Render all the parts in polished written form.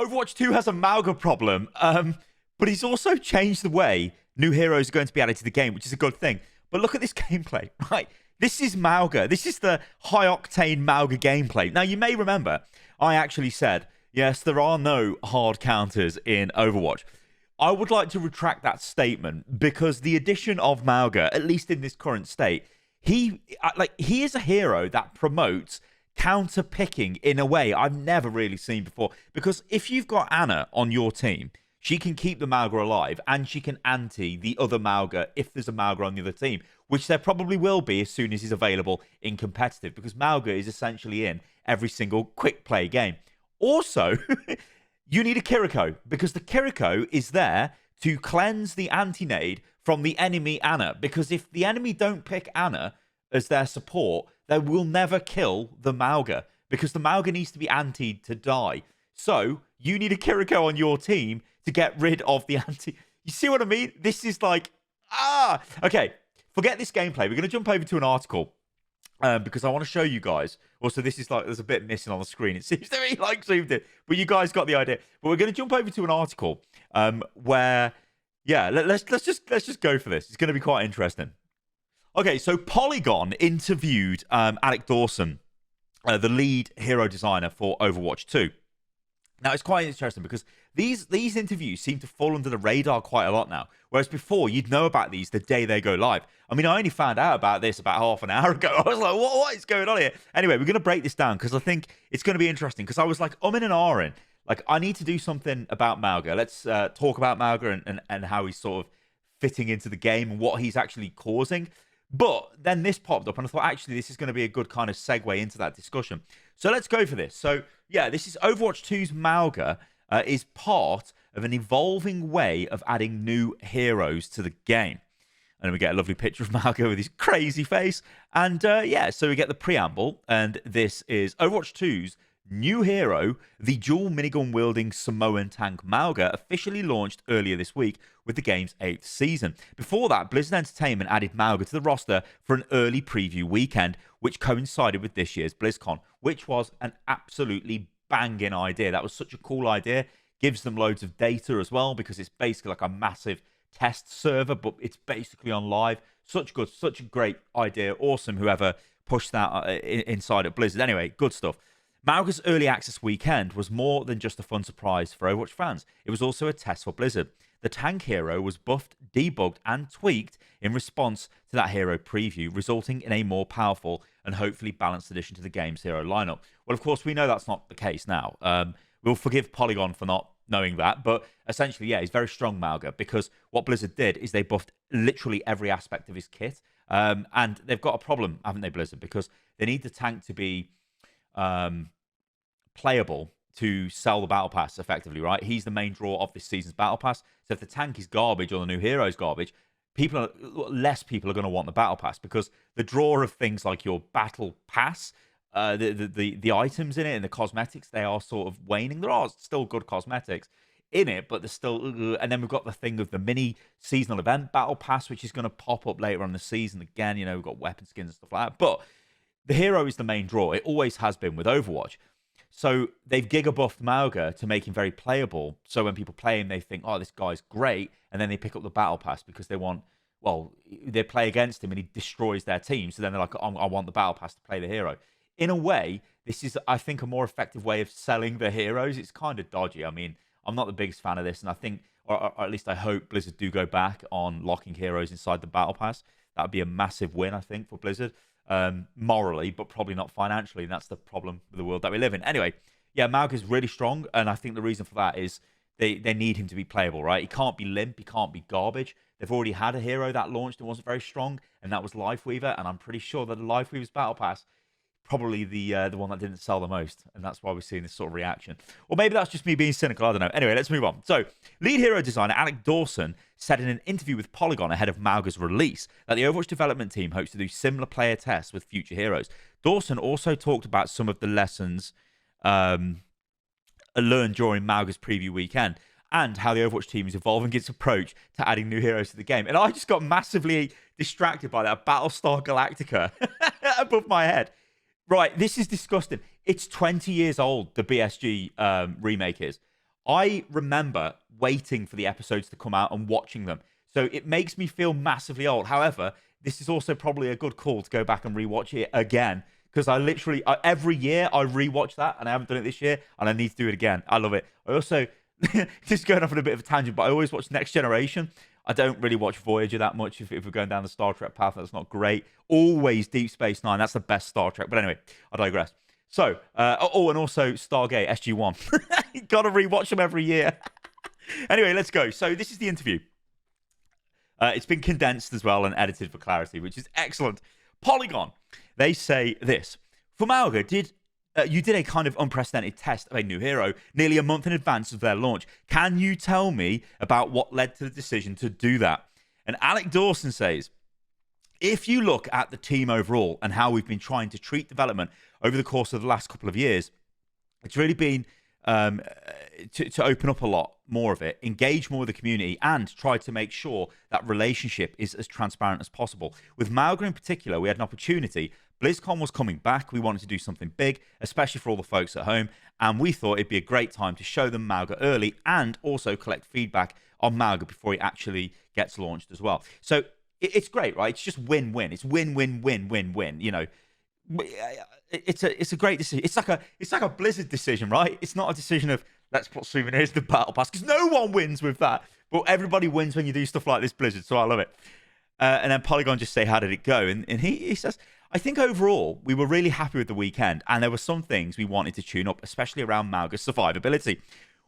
Overwatch 2 has a Mauga problem, but he's also changed the way new heroes are going to be added to the game, which is a good thing. But look at this gameplay, right? This is Mauga. This is the high-octane Mauga gameplay. Now, you may remember, I actually said, yes, there are no hard counters in Overwatch. I would like to retract that statement because the addition of Mauga, at least in this current state, he is a hero that promotes counter picking in a way I've never really seen before. Because if you've got Anna on your team, she can keep the Mauga alive and she can anti the other Mauga if there's a Mauga on the other team, which there probably will be as soon as he's available in competitive, because Mauga is essentially in every single quick play game. Also, you need a Kiriko, because the Kiriko is there to cleanse the anti-nade from the enemy Anna, because if the enemy don't pick Anna as their support, they will never kill the Mauga, because the Mauga needs to be antied to die. So you need a Kiriko on your team to get rid of the anti. You see what I mean? This is like, okay, forget this gameplay. We're going to jump over to an article because I want to show you guys. Also, this is like, there's a bit missing on the screen. It seems to be like zoomed in, but you guys got the idea. But we're going to jump over to an article where, yeah, let's just go for this. It's going to be quite interesting. Okay, so Polygon interviewed Alec Dawson, the lead hero designer for Overwatch 2. Now, it's quite interesting because these interviews seem to fall under the radar quite a lot now. Whereas before, you'd know about these the day they go live. I mean, I only found out about this about half an hour ago. I was like, what is going on here? Anyway, we're going to break this down because I think it's going to be interesting. Because I was like, in and ahhing. Like, I need to do something about Mauga. Let's talk about Mauga and how he's sort of fitting into the game and what he's actually causing. But then this popped up and I thought, actually, this is going to be a good kind of segue into that discussion. So let's go for this. So, yeah, this is Overwatch 2's Mauga is part of an evolving way of adding new heroes to the game. And we get a lovely picture of Mauga with his crazy face. And, yeah, so we get the preamble. And this is Overwatch 2's new hero, the dual minigun-wielding Samoan tank Mauga, officially launched earlier this week with the game's 8th season. Before that, Blizzard Entertainment added Mauga to the roster for an early preview weekend, which coincided with this year's BlizzCon, which was an absolutely banging idea. That was such a cool idea. Gives them loads of data as well, because it's basically like a massive test server, but it's basically on live. Such a great idea. Awesome, whoever pushed that inside at Blizzard. Anyway, good stuff. Mauga's early access weekend was more than just a fun surprise for Overwatch fans. It was also a test for Blizzard. The tank hero was buffed, debugged, and tweaked in response to that hero preview, resulting in a more powerful and hopefully balanced addition to the game's hero lineup. Well, of course, we know that's not the case now. We'll forgive Polygon for not knowing that, but essentially, yeah, he's very strong, Mauga, because what Blizzard did is they buffed literally every aspect of his kit. And they've got a problem, haven't they, Blizzard? Because they need the tank to be playable to sell the battle pass effectively, right? He's the main draw of this season's battle pass. So if the tank is garbage or the new hero is garbage, less people are going to want the battle pass, because the draw of things like your battle pass, the items in it and the cosmetics, they are sort of waning. There are still good cosmetics in it, but there's still, and then we've got the thing of the mini seasonal event battle pass, which is going to pop up later on in the season again. You know, we've got weapon skins and stuff like that, but the hero is the main draw. It always has been with Overwatch. So they've gigga buffed Mauga to make him very playable. So when people play him, they think, oh, this guy's great. And then they pick up the battle pass because they want, well, they play against him and he destroys their team. So then they're like, I want the battle pass to play the hero. In a way, this is, I think, a more effective way of selling the heroes. It's kind of dodgy. I mean, I'm not the biggest fan of this. And I think, or at least I hope Blizzard do go back on locking heroes inside the battle pass. That would be a massive win, I think, for Blizzard. Morally, but probably not financially, and that's the problem with the world that we live in. Anyway, yeah, Mauga is really strong, and I think the reason for that is they need him to be playable, right? He can't be limp, he can't be garbage. They've already had a hero that launched and wasn't very strong, and that was Lifeweaver, and I'm pretty sure that Lifeweaver's battle pass probably the one that didn't sell the most, and that's why we're seeing this sort of reaction. Or maybe that's just me being cynical, I don't know. Anyway, let's move on. So, lead hero designer Alec Dawson said in an interview with Polygon ahead of Mauga's release that the Overwatch development team hopes to do similar player tests with future heroes. Dawson also talked about some of the lessons learned during Mauga's preview weekend and how the Overwatch team is evolving its approach to adding new heroes to the game. And I just got massively distracted by that Battlestar Galactica above my head. Right, this is disgusting. It's 20 years old, the BSG remake is. I remember waiting for the episodes to come out and watching them. So it makes me feel massively old. However, this is also probably a good call to go back and rewatch it again, because every year I rewatch that, and I haven't done it this year, and I need to do it again. I love it. I also, just going off on a bit of a tangent, but I always watch Next Generation. I don't really watch Voyager that much if we're going down the Star Trek path. That's not great. Always Deep Space Nine. That's the best Star Trek. But anyway, I digress. So, and also Stargate SG-1. Got to rewatch them every year. Anyway, let's go. So this is the interview. It's been condensed as well and edited for clarity, which is excellent. Polygon, they say this. For Mauga, you did a kind of unprecedented test of a new hero nearly a month in advance of their launch. Can you tell me about what led to the decision to do that? And Alec Dawson says, if you look at the team overall and how we've been trying to treat development over the course of the last couple of years, it's really been to open up a lot more of it, engage more with the community, and try to make sure that relationship is as transparent as possible. With Mauga in particular, we had an opportunity. BlizzCon was coming back. We wanted to do something big, especially for all the folks at home, and we thought it'd be a great time to show them Mauga early and also collect feedback on Mauga before it actually gets launched as well. So it's great, right? It's just win-win. It's win-win-win-win-win. You know, it's a great decision. It's like a Blizzard decision, right? It's not a decision of let's put souvenirs in the battle pass, because no one wins with that. But everybody wins when you do stuff like this, Blizzard. So I love it. And then Polygon just say, how did it go? And he says, I think overall we were really happy with the weekend, and there were some things we wanted to tune up, especially around Mauga's survivability.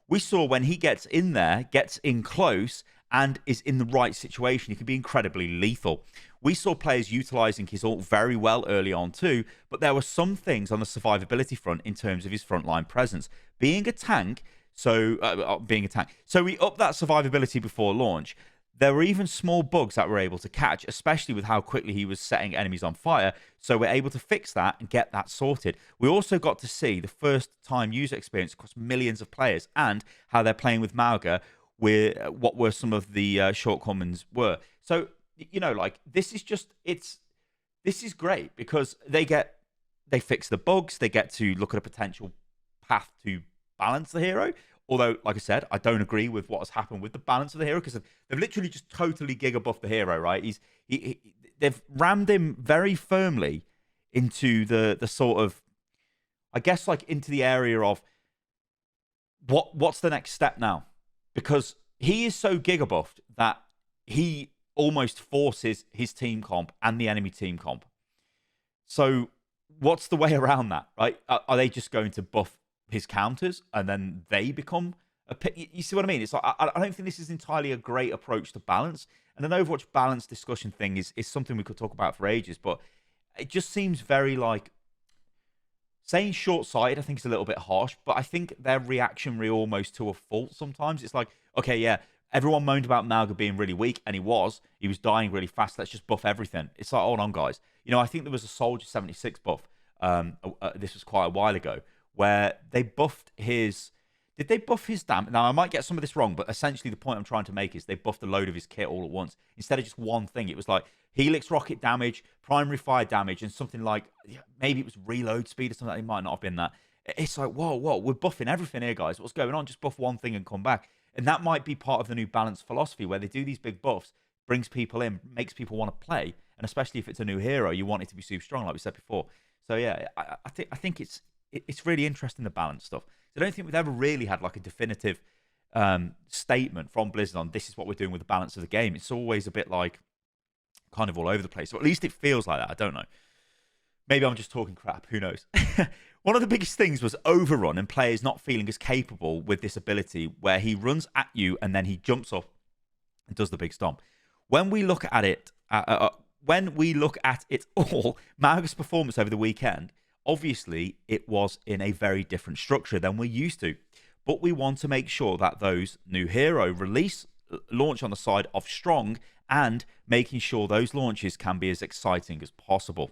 We saw when he gets in there, gets in close, and is in the right situation, he can be incredibly lethal. We saw players utilizing his ult very well early on too, but there were some things on the survivability front in terms of his frontline presence. Being a tank, so we upped that survivability before launch. There were even small bugs that we're able to catch, especially with how quickly he was setting enemies on fire, so we're able to fix that and get that sorted. We also got to see the first-time user experience across millions of players and how they're playing with Mauga, what were some of the shortcomings were. So, you know, like, this is great because they fix the bugs, they get to look at a potential path to balance the hero. Although, like I said, I don't agree with what has happened with the balance of the hero, because they've literally just totally gigga buffed the hero, right? They've rammed him very firmly into the sort of, I guess, like into the area of what's the next step now? Because he is so gigga buffed that he almost forces his team comp and the enemy team comp. So what's the way around that, right? Are they just going to buff his counters and then they become you see what I mean? It's like, I don't think this is entirely a great approach to balance. And an Overwatch balance discussion thing is something we could talk about for ages, but it just seems very like, saying short-sighted I think is a little bit harsh, but I think they're reactionary almost to a fault sometimes. It's like, okay, yeah, everyone moaned about Mauga being really weak, and he was dying really fast. Let's just buff everything. It's like, hold on, guys. You know, I think there was a Soldier 76 buff. This was quite a while ago, where they buffed his... Did they buff his damage? Now, I might get some of this wrong, but essentially the point I'm trying to make is they buffed a load of his kit all at once. Instead of just one thing, it was like Helix rocket damage, primary fire damage, and something like, maybe it was reload speed or something. It might not have been that. It's like, whoa, we're buffing everything here, guys. What's going on? Just buff one thing and come back. And that might be part of the new balance philosophy, where they do these big buffs, brings people in, makes people want to play. And especially if it's a new hero, you want it to be super strong, like we said before. So yeah, I think it's really interesting, the balance stuff. I don't think we've ever really had like a definitive statement from Blizzard on this is what we're doing with the balance of the game. It's always a bit like kind of all over the place, or at least it feels like that. I don't know. Maybe I'm just talking crap. Who knows? One of the biggest things was overrun and players not feeling as capable with this ability, where he runs at you and then he jumps up and does the big stomp. When we look at it, all, Mauga's performance over the weekend, obviously, it was in a very different structure than we're used to. But we want to make sure that those new hero launch on the side of strong, and making sure those launches can be as exciting as possible.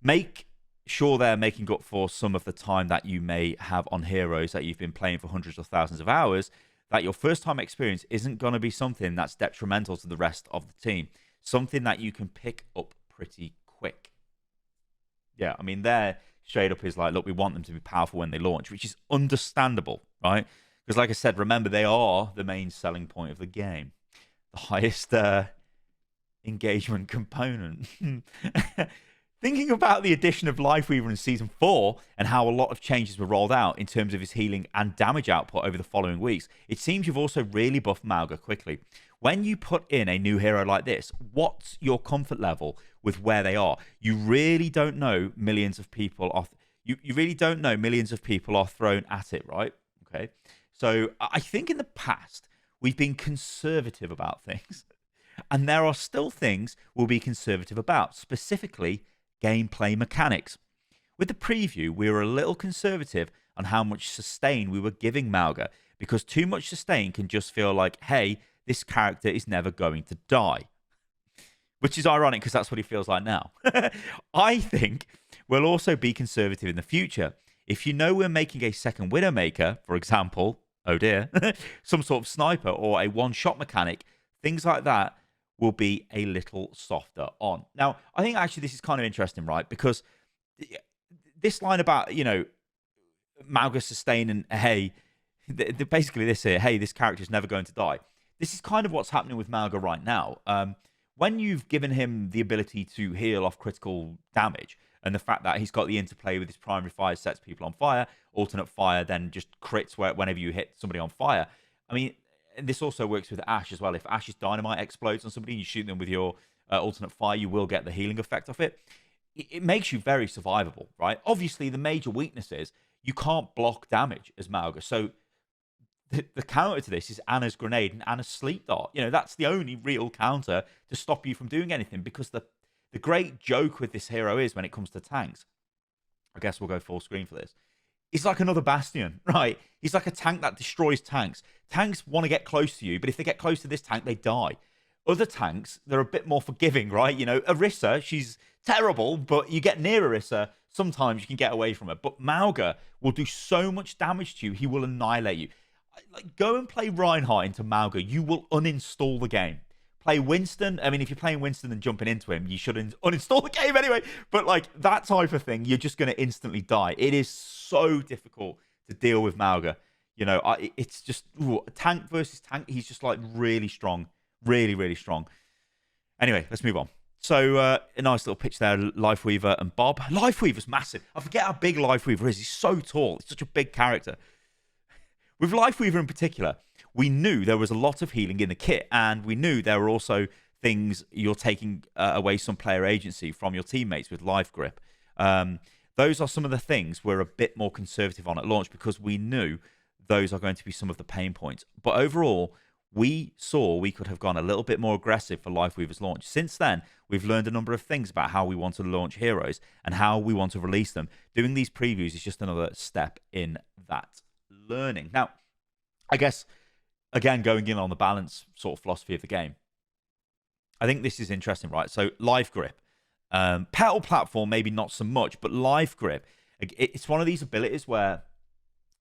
Make sure they're making up for some of the time that you may have on heroes that you've been playing for hundreds of thousands of hours, that your first time experience isn't going to be something that's detrimental to the rest of the team. Something that you can pick up pretty quick. Yeah, I mean, they're straight up is like, look, we want them to be powerful when they launch, which is understandable, right? Because like I said, remember, they are the main selling point of the game. The highest engagement component. Thinking about the addition of Lifeweaver in Season 4 and how a lot of changes were rolled out in terms of his healing and damage output over the following weeks, it seems you've also really buffed Mauga quickly. When you put in a new hero like this, what's your comfort level with where they are? You really don't know millions of people are... You really don't know millions of people are thrown at it, right? Okay. So I think in the past, we've been conservative about things. And there are still things we'll be conservative about, specifically gameplay mechanics. With the preview, we were a little conservative on how much sustain we were giving Mauga, because too much sustain can just feel like, hey, this character is never going to die. Which is ironic because that's what he feels like now. I think we'll also be conservative in the future. If you know we're making a second Widowmaker, for example, oh dear, some sort of sniper or a one-shot mechanic, things like that will be a little softer on. Now, I think actually this is kind of interesting, right? Because this line about, you know, Mauga sustain and, hey, basically this here, hey, this character is never going to die. This is kind of what's happening with Mauga right now. When you've given him the ability to heal off critical damage, and the fact that he's got the interplay with his primary fire sets people on fire, alternate fire then just crits whenever you hit somebody on fire. I mean, and this also works with Ash as well. If Ash's dynamite explodes on somebody and you shoot them with your alternate fire, you will get the healing effect of it. It makes you very survivable, right? Obviously, the major weakness is you can't block damage as Mauga. So the counter to this is Anna's grenade and Anna's sleep dart. You know, that's the only real counter to stop you from doing anything, because the great joke with this hero is when it comes to tanks, I guess we'll go full screen for this, he's like another Bastion, right? He's like a tank that destroys tanks. Tanks want to get close to you, but if they get close to this tank, they die. Other tanks, they're a bit more forgiving, right? You know, Orisa, she's terrible, but you get near Orisa, sometimes you can get away from her. But Mauga will do so much damage to you, he will annihilate you. Like, go and play Reinhardt into Mauga, you will uninstall the game. Play Winston. I mean, if you're playing Winston and jumping into him, you should uninstall the game anyway. But like that type of thing, you're just going to instantly die. It is so difficult to deal with Mauga. You know, it's just tank versus tank. He's just like really strong, really, really strong. Anyway, let's move on. So a nice little pitch there, Lifeweaver and Bob. Lifeweaver's massive. I forget how big Lifeweaver is. He's so tall. He's such a big character. With Lifeweaver in particular, we knew there was a lot of healing in the kit, and we knew there were also things you're taking away some player agency from your teammates with Life Grip. Those are some of the things we're a bit more conservative on at launch, because we knew those are going to be some of the pain points. But overall, we saw we could have gone a little bit more aggressive for Lifeweaver's launch. Since then, we've learned a number of things about how we want to launch heroes and how we want to release them. Doing these previews is just another step in that learning. Now, I guess, again, going in on the balance sort of philosophy of the game, I think this is interesting, right? So Life Grip, Petal Platform, maybe not so much, but Life Grip, it's one of these abilities where,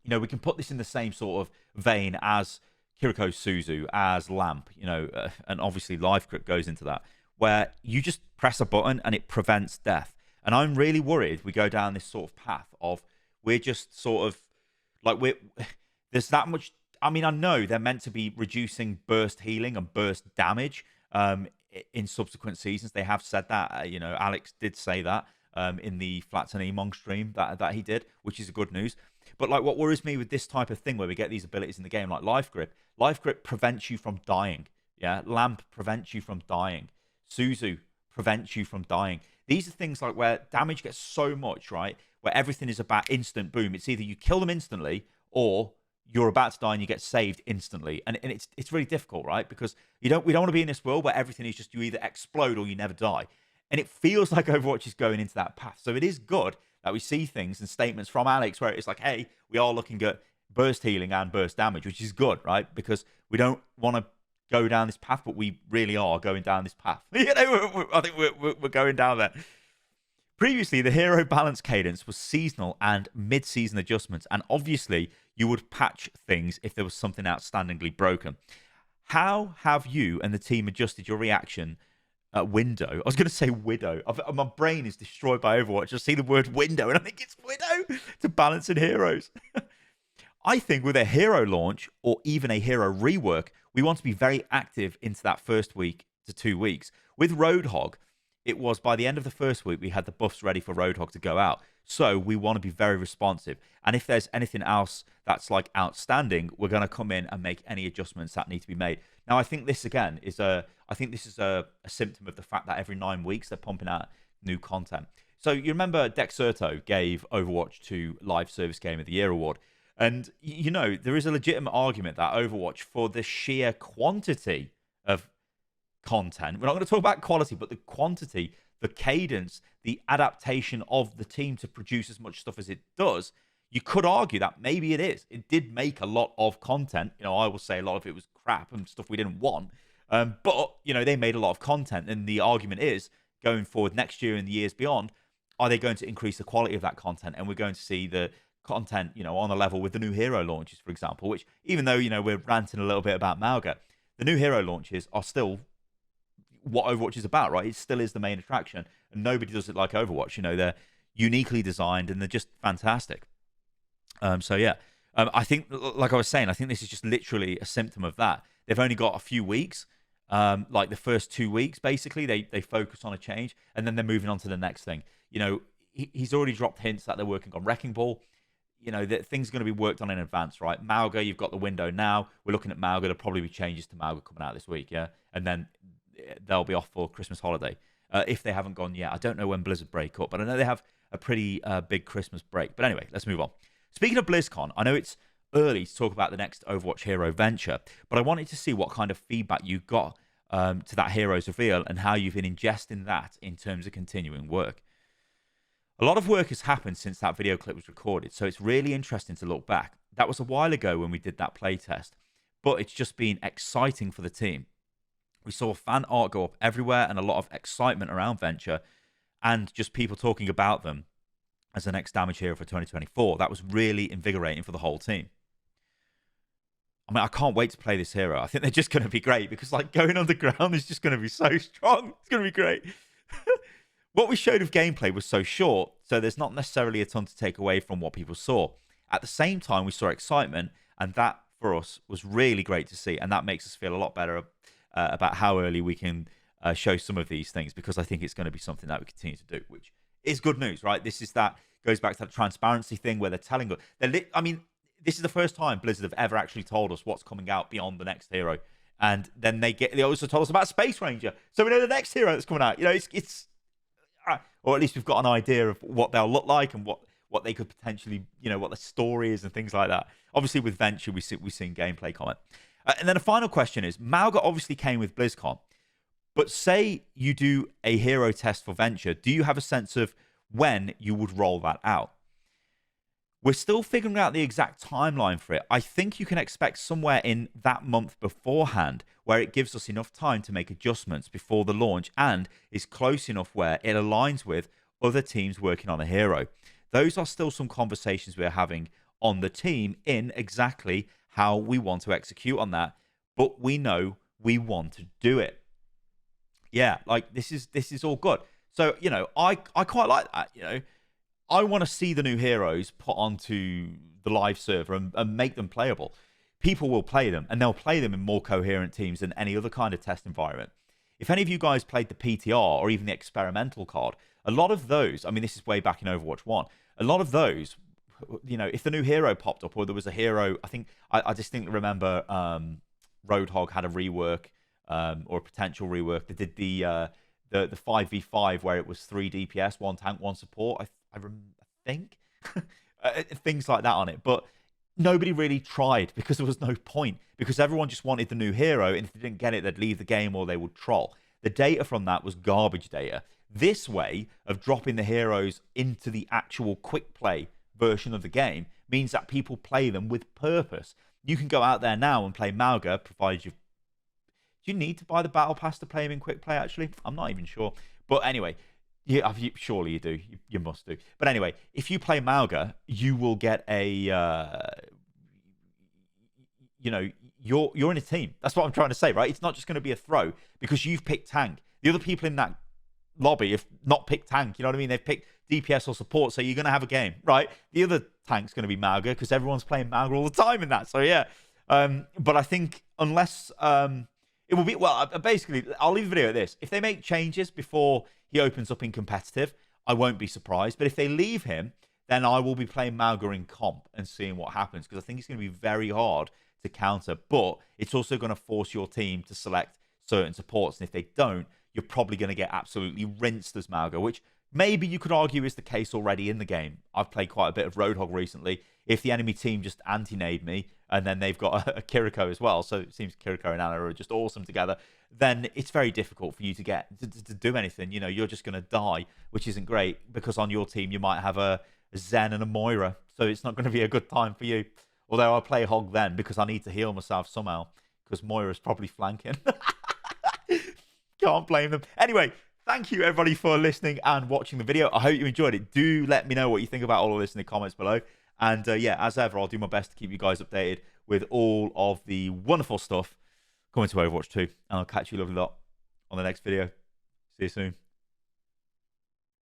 you know, we can put this in the same sort of vein as Kiriko's Suzu, as Lamp, you know, and obviously Life Grip goes into that, where you just press a button and it prevents death. And I'm really worried we go down this sort of path of we're just sort of like there's that much. I mean, I know they're meant to be reducing burst healing and burst damage in subsequent seasons. They have said that. You know, Alex did say that in the Flats and Emong stream that he did, which is good news. But like, what worries me with this type of thing where we get these abilities in the game, like Life Grip prevents you from dying. Yeah, Lamp prevents you from dying. Suzu prevents you from dying. These are things like where damage gets so much, right? Where everything is about instant boom. It's either you kill them instantly or you're about to die and you get saved instantly. And it's really difficult, right? Because we don't want to be in this world where everything is just you either explode or you never die. And it feels like Overwatch is going into that path. So it is good that we see things and statements from Alex where it's like, hey, we are looking at burst healing and burst damage, which is good, right? Because we don't want to go down this path, but we really are going down this path. You know, I think we're going down there. Previously, the hero balance cadence was seasonal and mid-season adjustments, and obviously you would patch things if there was something outstandingly broken. How have you and the team adjusted your reaction window? I was going to say widow. My brain is destroyed by Overwatch. I see the word window and I think it's widow to balancing heroes. I think with a hero launch or even a hero rework, we want to be very active into that first week to 2 weeks. With Roadhog, it was by the end of the first week, we had the buffs ready for Roadhog to go out. So we want to be very responsive. And if there's anything else that's like outstanding, we're going to come in and make any adjustments that need to be made. Now, I think this again is a symptom of the fact that every 9 weeks they're pumping out new content. So you remember Dexerto gave Overwatch 2 Live Service Game of the Year award. And, you know, there is a legitimate argument that Overwatch, for the sheer quantity of content, we're not going to talk about quality, but the quantity, the cadence, the adaptation of the team to produce as much stuff as it does, you could argue that maybe it is. It did make a lot of content. You know, I will say a lot of it was crap and stuff we didn't want. But, you know, they made a lot of content. And the argument is, going forward next year and the years beyond, are they going to increase the quality of that content? And we're going to see the content, you know, on a level with the new hero launches, for example, which, even though, you know, we're ranting a little bit about Mauga, the new hero launches are still what Overwatch is about, right? It still is the main attraction, and nobody does it like Overwatch. You know, they're uniquely designed and they're just fantastic. So yeah, I think, like I was saying, I think this is just literally a symptom of that. They've only got a few weeks, like the first 2 weeks, basically. They focus on a change, and then they're moving on to the next thing. You know, he's already dropped hints that they're working on Wrecking Ball. You know, that things are going to be worked on in advance, right? Mauga, you've got the window now. We're looking at Mauga. There'll probably be changes to Mauga coming out this week, yeah? And then they'll be off for Christmas holiday. If they haven't gone yet. I don't know when Blizzard break up, but I know they have a pretty big Christmas break. But anyway, let's move on. Speaking of BlizzCon, I know it's early to talk about the next Overwatch hero venture, but I wanted to see what kind of feedback you got to that hero's reveal and how you've been ingesting that in terms of continuing work. A lot of work has happened since that video clip was recorded, so it's really interesting to look back. That was a while ago when we did that playtest, but it's just been exciting for the team. We saw fan art go up everywhere and a lot of excitement around Venture and just people talking about them as the next damage hero for 2024. That was really invigorating for the whole team. I mean, I can't wait to play this hero. I think they're just going to be great because, like, going underground is just going to be so strong. It's going to be great. What we showed of gameplay was so short, so there's not necessarily a ton to take away from what people saw. At the same time, we saw excitement, and that, for us, was really great to see, and that makes us feel a lot better about how early we can show some of these things, because I think it's going to be something that we continue to do, which is good news, right? This is that goes back to that transparency thing where they're telling us. I mean, this is the first time Blizzard have ever actually told us what's coming out beyond the next hero, and then they also told us about Space Ranger, so we know the next hero that's coming out. You know, it's or at least we've got an idea of what they'll look like and what they could potentially, you know, what the story is and things like that. Obviously, with Venture, we've seen gameplay comment. And then a final question is, Mauga obviously came with BlizzCon, but say you do a hero test for Venture, do you have a sense of when you would roll that out? We're still figuring out the exact timeline for it. I think you can expect somewhere in that month beforehand, where it gives us enough time to make adjustments before the launch and is close enough where it aligns with other teams working on a hero. Those are still some conversations we're having on the team in exactly how we want to execute on that, but we know we want to do it. Yeah, like this is all good. So, you know, I quite like that, you know. I want to see the new heroes put onto the live server and make them playable. People will play them, and they'll play them in more coherent teams than any other kind of test environment. If any of you guys played the PTR or even the experimental card, a lot of those, I mean, this is way back in Overwatch 1, a lot of those, you know, if the new hero popped up or there was a hero, I think, I distinctly remember Roadhog had a rework or a potential rework. They did the 5v5 where it was 3 DPS, 1 tank, 1 support, I think. Things like that on it. But nobody really tried because there was no point. Because everyone just wanted the new hero, and if they didn't get it, they'd leave the game or they would troll. The data from that was garbage data. This way of dropping the heroes into the actual quick play version of the game means that people play them with purpose. You can go out there now and play Mauga, provided you've... Do you need to buy the battle pass to play him in quick play, actually? I'm not even sure. But anyway, yeah, surely you do. You must do. But anyway, if you play Mauga, you will get a... you know, you're in a team. That's what I'm trying to say, right? It's not just going to be a throw because you've picked tank. The other people in that lobby have not picked tank. You know what I mean? They've picked DPS or support, so you're going to have a game, right? The other tank's going to be Mauga because everyone's playing Mauga all the time in that. So yeah, but I think unless it will be, well, basically, I'll leave the video at this. If they make changes before he opens up in competitive, I won't be surprised. But if they leave him, then I will be playing Mauga in comp and seeing what happens, because I think it's going to be very hard to counter. But it's also going to force your team to select certain supports. And if they don't, you're probably going to get absolutely rinsed as Mauga, which maybe you could argue is the case already in the game. I've played quite a bit of Roadhog recently. If the enemy team just anti-nade me, and then they've got a Kiriko as well, so it seems Kiriko and Anna are just awesome together, then it's very difficult for you to get to do anything. You know, you're just going to die, which isn't great, because on your team you might have a Zen and a Moira, so it's not going to be a good time for you. Although I play Hog then because I need to heal myself somehow, because Moira's probably flanking. Can't blame them. Anyway, thank you everybody for listening and watching the video. I hope you enjoyed it. Do let me know what you think about all of this in the comments below. And yeah, as ever, I'll do my best to keep you guys updated with all of the wonderful stuff coming to Overwatch 2. And I'll catch you lovely lot on the next video. See you soon.